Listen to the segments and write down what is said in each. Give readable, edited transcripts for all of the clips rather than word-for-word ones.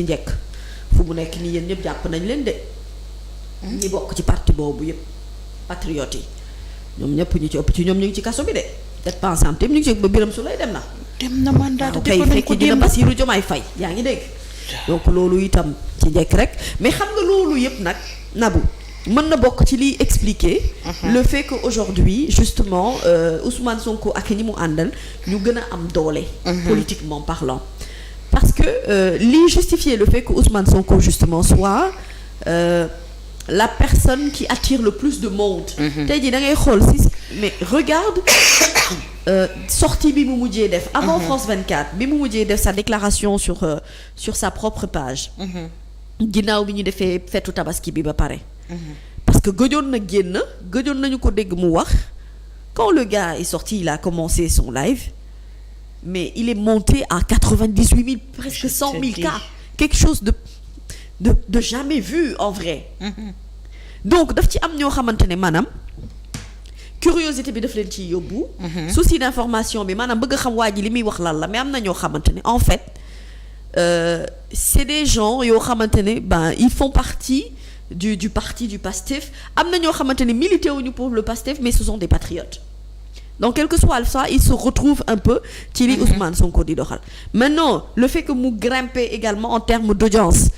ci njëkk fu mu nekk nii yéen ñëpp jàpp nañ leen de. ñi bokk ci parti boobu yëpp patriotes yi ñoom ñëpp ñu ci ëpp ci ñoom ñu ngi ci kaso bi de. peut-être pas ensemble ñu ngi ci ba Birame Souleye dem na. mandat de dépôt nañ ko dina Bassirou Diomaye Faye yaa ngi dégg. donc loolu itam ci njëkk rek mais xam nga loolu yëpp nag Nabou mën na bokk ci liy expliquer le fait que aujourd'hui justement Ousmane Sonko ak ñi mu àndal ñu gën a am doole. Politiquement parlant. parce que liy justifier le fait que Ousmane Sonko justement soit la personne qui attire le plus de monde. tey jii da ngay xool si mais regarde sortie bi mu mujjee def. avant France 24 bi mu mujjee def sa déclaration sur sa propre page. ginnaaw bi ñu defee fetu tabaski bi ba pare. parce que gëjoon nañu ko dégg mu wax quand le gars est sorti il a commencé son live mais il est monté à 98 000 presque 100 000 cas quelque chose de jamais vu en vrai. donc daf ci am ñoo xamante ne maanaam curiosité bi daf leen ciy yóbbu. souci d'information bi maanaam bëgg a xam waa ji li muy wax lan la mais am na ñoo xamante ne en fait c'est des gens yoo xamante ne ben ils font partie du parti du PASTEF am na ñoo xamante ne milité wuñu pour le PASTEF mais ce sont des patriotes. donc quel que soit ça ils se retrouvent un peu ci li Ousmane Sonko di doxal maintenant le fait que mu grimper également en termes d'audience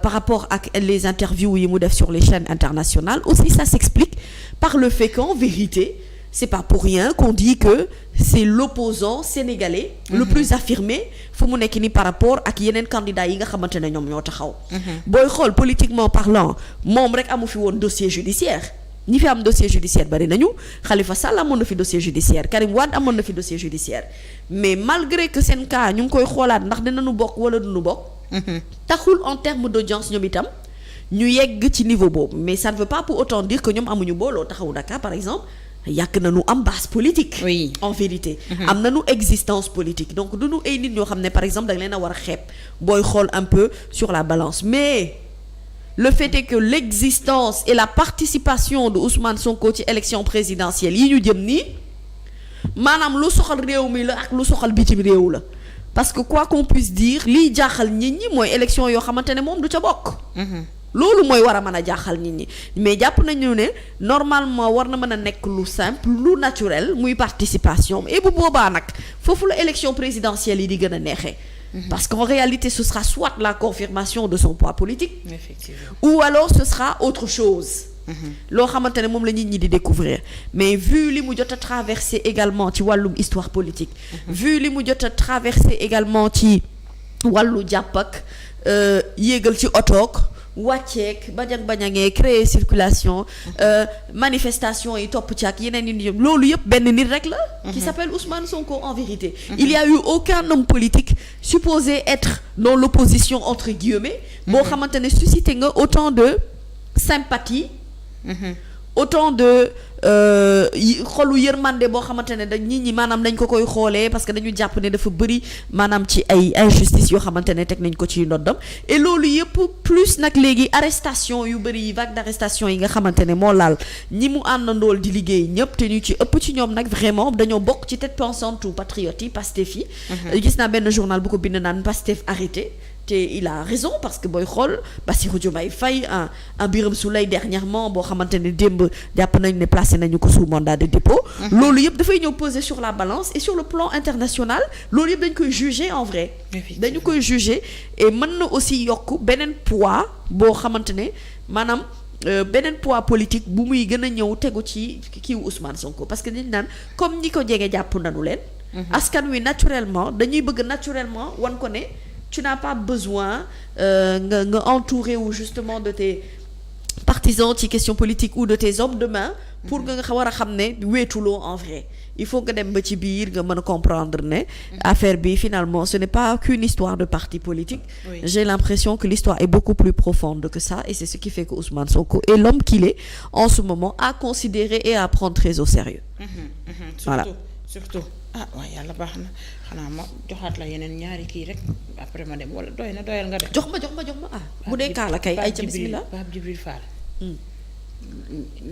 par rapport ak les interviews yi mu def sur les chaînes internationales aussi ça s'explique par le fait qu'en vérité c'est pas pour rien qu'on dit que c'est l'opposant sénégalais le plus affirmé fu mu nekk ni par rapport ak yeneen candidats yi nga xamante ne ñoom ñoo taxaw booy xool politiquement parlant moom rek amu fi woon dossier judiciaire ñi fi am dossier judiciaire bari nañu Khalifa Sall amoon na fi dossier judiciaire Karim Wade amoon na fi dossier judiciaire mais malgré que seen cas ñu ngi koy xoolaat ndax dinañu bokk wala duñu bokk taxul en termes d'audience ñoom itam ñu yegg ci niveau boobu mais ça ne veut pas pour autant dire que ñoom amuñu booloo taxawu Dakar par exemple yàgg nañu am base politique. oui en vérité. am nañu existence politique donc duñu ay nit ñoo xam ne par exemple da nga leen a war a xeeb booy xool un peu sur la balance mais le fait est que l'existence et la participation de Ousmane Sonko ci élection présidentielle yi ñu jëm nii maanaam lu soxal réew mi la ak lu soxal bitim réew la parce que quoi qu'on puisse dire liy jaaxal nit ñi mooy élection yoo xamante ne moom du ca bokk. loolu mooy war a mën a jaaxal nit ñi mais jàpp nañu ne normalement war na mën a nekk lu simple lu naturel muy participation et bu boobaa nag foofu la élection présidentielle yi di gën a neexee. parce qu'en réalité ce sera soit la confirmation de son poids politique. Effectivement. ou alors ce sera autre chose. loo xamante ne moom la nit ñi di découvrir mais vu li mu jot a traversé également ci wàllum histoire politique. vu li mu jot a traversé également ci wàllu jàpp ak yéegal ci otoog. wàcceek bañang-bañangee créer circulation manifestation yi topp ci ak yeneen yi loolu yëpp benn nit rek la qui s'appelle Ousmane Sonko en vérité il y a eu aucun homme politique supposé être dans l'opposition entre guillemets boo xamante ne suscité nga autant de sympathie autant de xolu yërmande boo xamante ne dañ nit ñi maanaam dañ ko koy xoolee parce que dañu jàpp ne dafa bëri maanaam ci ay injustice yoo xamante ne teg nañ ko ci ndoddam et loolu yëpp plus nag léegi arrestation yu bëri yi vague d'arrestation yi nga xamante ne moo laal ñi mu àndandool di liggéey ñëpp te ñu ci ëpp ci ñoom nag vraiment dañoo bokk ci tête pensante patriote yi Pastef yi gis naa benn journal bu ko bind naan Pastef arrêté te il a raison parce que booy xool Bassirou Diomaye Faye un Birame Souleye dernièrement boo xamante ne démb jàpp nañ ne placé nañu ko sous mandat de dépôt loolu yëpp dafay ñëw poser sur la balance et sur le plan international loolu yëpp dañ koy juger en vrai dañu koy juger et mën na aussi yokk beneen poids boo xamante ne maanaam beneen poids politique bu muy gën a ñëw tegu ci kiiwu Ousmane Sonko parce que dañ naan comme ñi ko jege jàpp nañu leen askan wi naturellement dañuy bëgg naturellement wan ko ne tu n'as pas besoin nga entouré ou justement de tes partisans ci question politique ou de tes hommes de main pour nga war a xam ne wéetuloo en vrai il faut nga dem ba ci biir nga mën a comprendre ne affaire bi finalement ce n'est pas qu'une histoire de parti politique j'ai l'impression que l'histoire est beaucoup plus profonde que ça et c'est ce qui fait que Ousmane Sonko est l'homme qu'il est en ce moment à considérer et à prendre très au sérieux voilà surtout waaw yàlla baax na xanaa ma joxaat la yeneen ñaari kii rek après ma dem wala doyal nga def. jox ma bu dee kaala kay ay ca bismillah Pape Djibril Fall.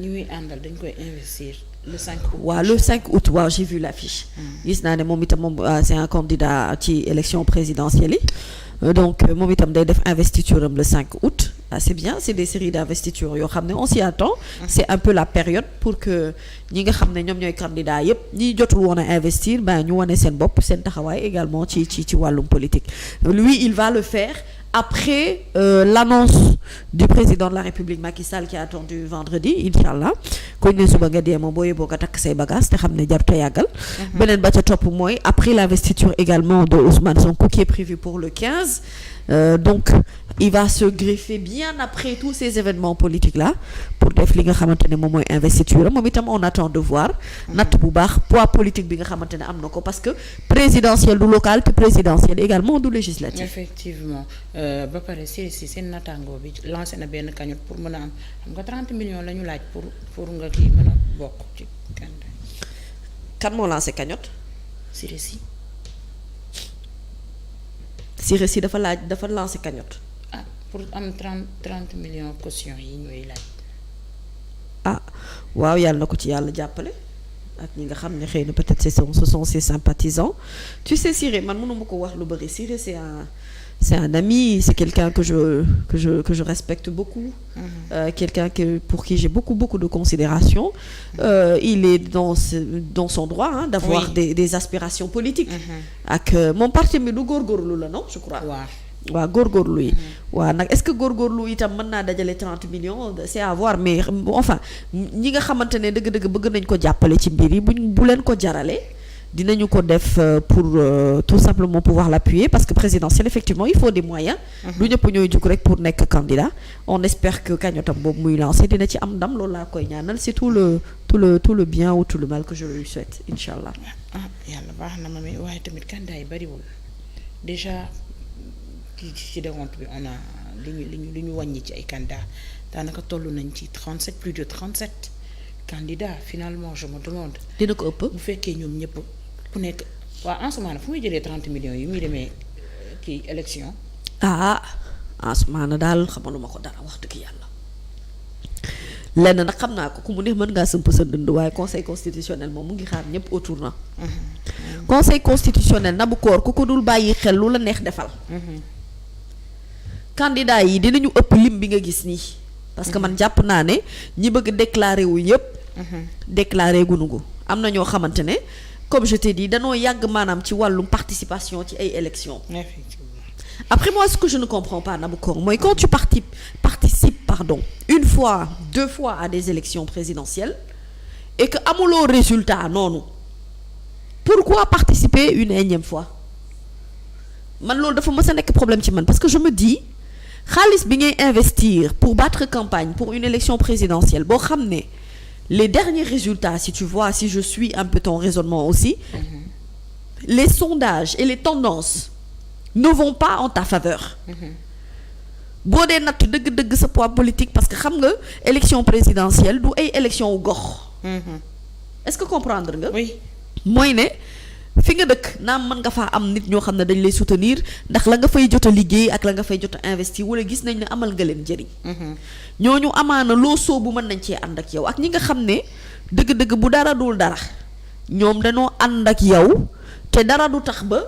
ñi muy àndal dañ koy investir le 5 août. waaw le 5 août waaw j'ai vu l'affiche. gis naa ne moom itam moom c'est un candidat ci élection présidentielle yi donc moom itam day def investiture am le 5 août. Ah, c'est bien, c'est des séries d'investiture yoo xam ne on s'y attend. C'est un peu la période pour que ñi nga xam ne ñoom ñooy candidats yépp ñi jotul woon a investir ben ñu wane seen bopp seen taxawaay également ci wàllum politique. Lui il va le faire après l'annonce du président de la République Macky Sall qui est attendu vendredi inchallah koñ ne suba nga dee moom boo yóbboo nga takk say bagages te xam ne jarut a yàggal. beneen ba ca topp mooy après l'investiture également de Ousmane Sonko qui est prévu pour le 15. Donc il va se greffer bien après tous ces événements politiques là pour def li nga xamante ne moom mooy investiture moom itam on attend de voir natt bu baax poids politique bi nga xamante ne am na ko parce que présidentiel du local te présidentiel également du législatif. Effectivement ba pare si seen nattaangoo bi lancé na benn cagnotte pour mën a am xam nga 30 millions la ñu laaj pour nga kii mën a bokk ci candidat. Kan moo lancé cagnotte. Siré Sy dafa lancé cagnotte. Ah pour am 30 millions caution yi ñooy laaj. Ah waaw yàlla na ko ci yàlla jàppale ak ñi nga xam ne xëy na peut-être ce sont ses sympathisants tu sais Siré man mënuma ko wax lu bari Siré c'est un ami, c'est quelqu'un que je respecte beaucoup, quelqu'un pour qui j'ai beaucoup de considération. Il est dans son droit d'avoir des aspirations politiques. Ak mon parti mi du góorgóorlu la non je crois. waaw góorgóorlu yi. waaw nag est-ce que góorgóorlu itam mën naa dajale 30 millions c'est à voir mais enfin ñi nga xamante ne dëgg-dëgg bëgg nañ ko jàppale ci mbir yi bu leen ko jaralee. dinañu ko def pour tout simplement pouvoir l'appuyer parce que présidentiel effectivement il faut des moyens. du ñëpp ñooy jug rek pour nekk candidat. on espère que cagnotte boobu muy lancé dina ci am ndam loolu laa koy ñaanal c'est tout le bien ou tout le mal que je lui souhaite incha allah. yàlla baax na ma mais waaye tamit candidat yi bariwul déjà ci décompte bi on a li ñu wàññi ci ay candidats daanaka toll nañ ci 37 plus de 37 candidats finalement je me demande. dina ko ëpp bu fekkee ñoom ñëpp. ku nekk en ce moment fu muy jëlee 30 millions yi muy demee kii élection. en ce moment daal xamaluma ko dara wax dëgg yàlla lenn nag xam naa ko ku mu neex mën ngaa sëmp sa dënd waaye conseil constitutionnel moom mu ngi xaar ñëpp au tournant. conseil constitutionnel na bu koor ku ko dul bàyyi xel lu la neex defal. candidat yi dinañu ëpp lim bi nga gis nii. parce que man jàpp naa ne ñi bëgg déclarer wu yëpp. déclarer gunu ko am na ñoo xamante ne. comme je t'ai dit danoo yàgg maanaam ci wàllum participation ci ay élections. Effectivement. Après moi ce que je ne comprends pas Nabou mooy quand tu participes une fois 2 fois à des élections présidentielles et que amuloo résultat noonu pourquoi participer une énième fois man loolu dafa mës a nekk problème ci man parce que je me dis xaalis bi ngay investir pour battre campagne pour une élection présidentielle boo xam ne les derniers résultats si tu vois si je suis un peu ton raisonnement aussi les sondages et les tendances ne vont pas en ta faveur boo dee natt dëgg-dëgg sa poids politique parce que xam nga élection présidentielle du ay élection wu gox est-ce que comprendre nga oui mooy ne fi nga dëkk naam mën nga faa am nit ñoo xam ne dañ lay soutenir ndax la nga fay jot a liggéey ak la nga fay jot a investir wala gis nañ ne amal nga leen njëriñ ñooñu amaana loo soobu mën nañ cee ànd ak yow ak ñi nga xam ne dëgg-dëgg bu dara dul dara ñoom dañoo ànd ak yow te dara du tax ba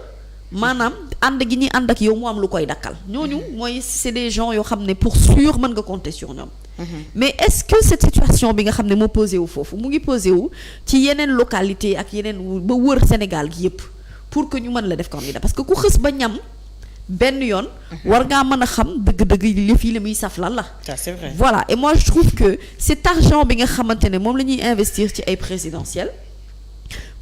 maanaam ànd gi ñuy ànd ak yow mu am lu koy dakkal ñooñu mooy c'est des gens yoo xam ne pour sûr mën nga compter sur ñoom mais est-ce que cette situation bi nga xam ne moo posé wu foofu mu ngi posé wu ci yeneen localité ak yeneen ba wër Sénégal gi yépp pour que ñu mën la def candidat parce que ku xës ba ñam benn yoon war ngaa mën a xam dëgg-dëgg li fii la muy saf lan la ça c'est vrai voilà et moi je trouve que cet argent bi nga xamante ne moom la ñuy investir ci ay présidentielles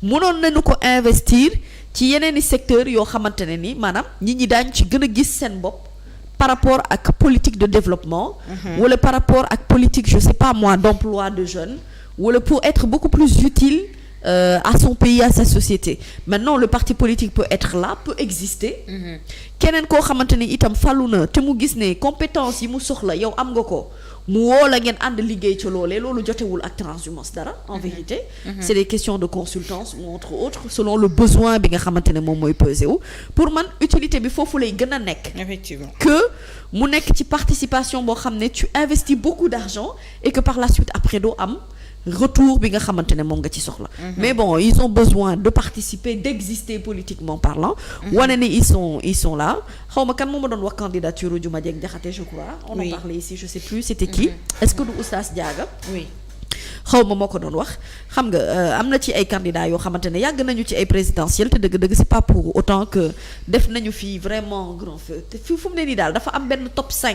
mënoon nañu ko investir ci yeneen i secteurs yoo xamante ne ni maanaam nit ñi daañu ci gën a gis seen bopp par rapport ak politique de développement wala par rapport ak politique je sais pas moi d'emploi de jeunes wala pour être beaucoup plus utile à son pays, à sa société. Maintenant le parti politique peut être là, peut exister. keneen koo xamante ni itam falu na te mu gis ne compétence yi mu soxla yow am nga ko mu woo la ngeen ànd liggéey ca loolee loolu jotewul ak transhumance dara en vérité. C'est des questions de consultance ou entre autres selon le besoin bi nga xamante ne moom mooy pesé wu pour man utilité bi foofu lay gën a nekk. Effectivement. Que mu nekk ci participation boo xam ne tu investis beaucoup d'argent et que par la suite après doo am retour bi nga xamante ne moom nga ci soxla. Mais bon ils ont besoin de participer, d'exister politiquement parlant. wane ni ils sont là xaw ma kan moo ma doon wax candidature Diouma Dieng Diakhaté je crois. On en parlait ici je sais plus c'était qui. Est-ce que du Oustaz Diaga. Oui. xaw ma moo ko doon wax xam nga am na ci ay candidats yoo xamante ne yàgg nañu ci ay présidentielles te dëgg-dëgg c'est pas pour autant que def nañu fii vraiment grand feu te fu mu ne nii daal dafa am benn top 5.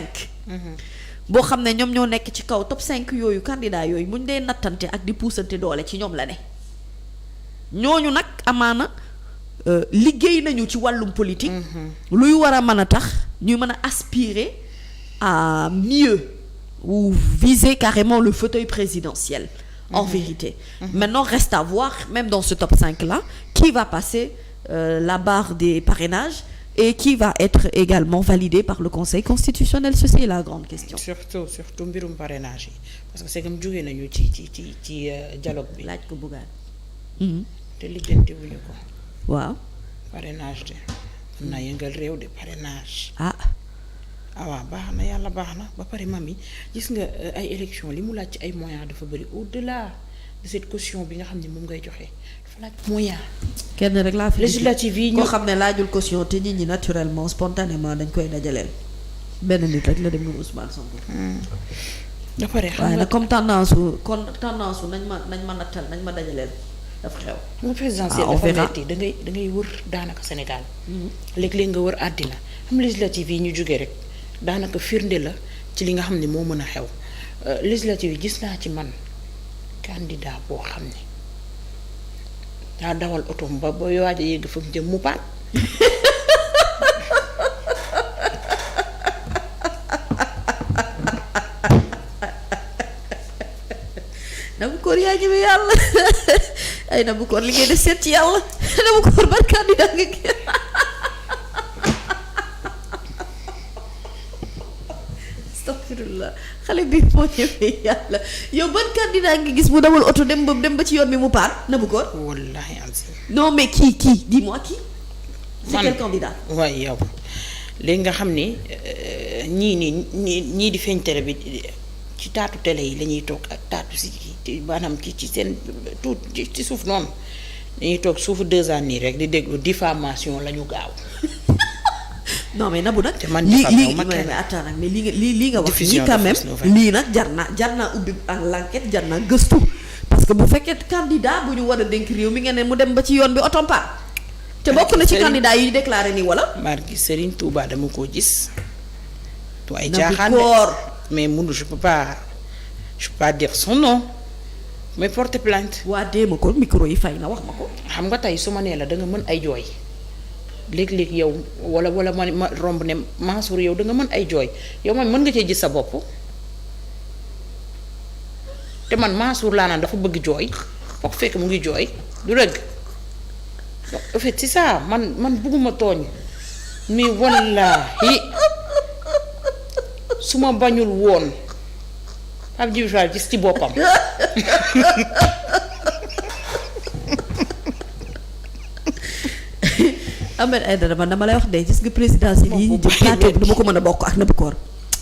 boo xam ne ñoom ñoo nekk ci kaw top 5 yooyu candidats yooyu muñ dee nattante ak di puusante doole ci ñoom la ne ñooñu nag amaana liggéey nañu ci wàllum politique. luy war a mën a tax ñuy mën a aspirer à mieux ou viser carrément le fauteuil présidentiel. En vérité. Maintenant reste à voir même dans ce top 5 là qui va passer la barre des parrainages et qui va être également validé par le Conseil constitutionnel. Ceci est la grande question. surtout mbirum parrainage yi parce que c'est comme jógee nañu ci dialogue bi. laaj ko Bougane. te lijjanti wuñu ko. waaw. parrainage de mën naa yëngal réew de parrainage. waaw baax na yàlla baax na ba pare mami gis nga ay élection li mu laaj ci ay moyens dafa bëri au-delà de cette caution bi nga xam ne moom ngay joxe dafa laaj moyen. kenn rek laa fi législative yi koo xam ne laajul caution te nit ñi naturellement spontanément dañ koy dajaleel benn nit rek la dem muy Ousmane Sonko. ba pare xam waaye nga nag comme tendance nañ ma nattal nañ ma dajaleel dafa xew. nga présidentielle dafa metti da ngay wër daanaka Sénégal. léeg-léeg nga wër àddina am législative yi ñu jógee rek. daanaka firnde la ci li nga xam ne moo mën a xew législative yi gis naa ci man candidat boo xam ne daa dawal otoom ba waaj a yegg fa mu jëm mu paan Nabou Cor yaa ñëwee yàlla ay Nabou Cor li ngay def seet ci yàlla Nabou Cor ban candidat nga astagfirullah xale bi moo ñëwee yàlla yow ban candidat nga gis mu dawal oto dem ba ci yoon bi mu paan Nabou Cor. wallahi azim. non mais qui dis-moi qui. c'est quel candidat. waaye yow léegi nga xam ni ñii di feeñ télé bi ci taatu télé yi la ñuy toog ak taatu si maanaam ci seen tuut ci suuf noonu dañuy toog suufu 2 ans nii rek di déglu diffamation la ñu gaaw. non mais Nabou nag. te man lii mais attends nag mais lii nga wax nii quand même lii nag jar naa ubbi ak l'enquête jar naa gëstu parce que bu fekkee candidat bu ñu war a dénk réew mi nga ne mu dem ba ci yoon bi otom pa te bokk na ci candidat yi déclaré nii wala. Marki Serigne Touba dama koo gis. tu ay Nabou caaxaan Cor mais mënu je peux pas dire son nom mais porter plainte. waa déema ko micro yi fay na wax ma ko. xam nga tey su ma nee la da nga mën ay jooy léeg-léeg yow wala ma romb ne Mansour yow da nga mën ay jooy yow man mën nga cee gis sa bopp te man Mansour laa naan dafa bëgg jooy foog fekk mu ngi jooy du dëgg en fait c'est ça man bëgguma tooñ mais wallaahi su ma bañul woon Pape Djibril Fall gis ci boppam. Ahmed Aïdara man dama lay wax de gis nga présidentielle yi ñu jëm plateau bi du ma ko mën a bokk ak Nabou Cor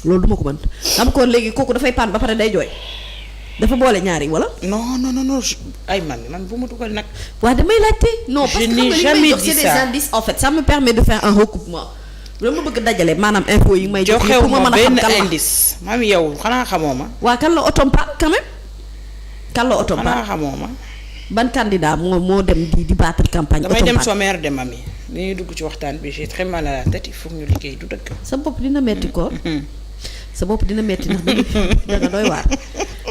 loolu du ma ko mën Nabou Cor léegi kooku dafay paan ba pare day jooy dafa boole ñaari wala. non ay man bu ma dugal nag. waaw damay laajte. non parce que xam nga li may jox c'est des indices en fait ça me permet de faire un recoupement dama bëgg dajale maanaam info yi may jox pour ma mën a xam kan la indice maam yow xanaa xamoo ma. waa kan la otom paan quand même. kan la otom paan xanaa xamoo ma. ban candidat moo dem di battre campagne. damay dem sommaire de mami li ñuy dugg ci waxtaan bi j'ai très mal à la tête il faut ñu liggéey du dëkk. sa bopp dina metti ko. sa bopp dina metti ndax danga doy waar.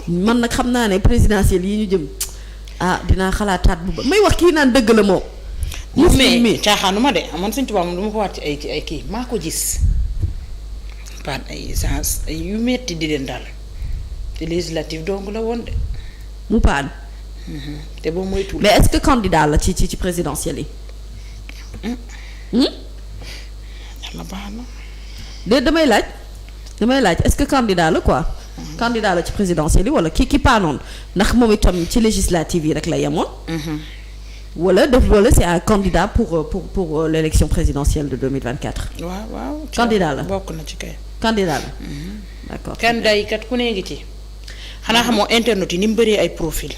man nag xam naa ne présidentielle yi ñu jëm dinaa xalaataat bu ba may wax kii naan dëgg la moom. mais caaxaanuma de man Sëñ Tuubaa moom du ma ko waat ci ay kii maa ko gis. paan ay essence ay yu metti di leen daal te législative donc la woon de. mu paan. te boo moytuwul. mais est-ce que candidat la ci présidentielle yi. yàlla baax na. damay laaj est-ce que candidat la quoi. candidat la ci présidentielle yi wala ki paanoon ndax moom itam ci législative yi rek la yemoon. wala c'est un candidat pour l'élection présidentielle de 2024. waaw. candidat la bokk na ci kay. candidat la. d'accord. candidat yi kat ku ne ngi ci. xanaa xamoo internet yi ni mu bëree ay profil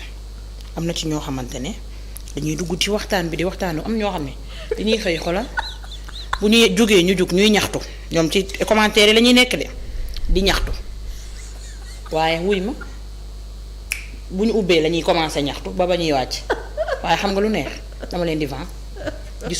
am na ci ñoo xamante ne dañuy dugg ci waxtaan bi di waxtaanu am ñoo xam ne dañuy xëy xola bu ñuy jógee ñu jug ñuy ñaxtu ñoom ci commentaire yi la ñuy nekk de di ñaxtu waaye wuy ma bu ñu ubbee la ñuy commencé ñaxtu ba ñuy wàcc waaye xam nga lu neex dama leen di vent gisuma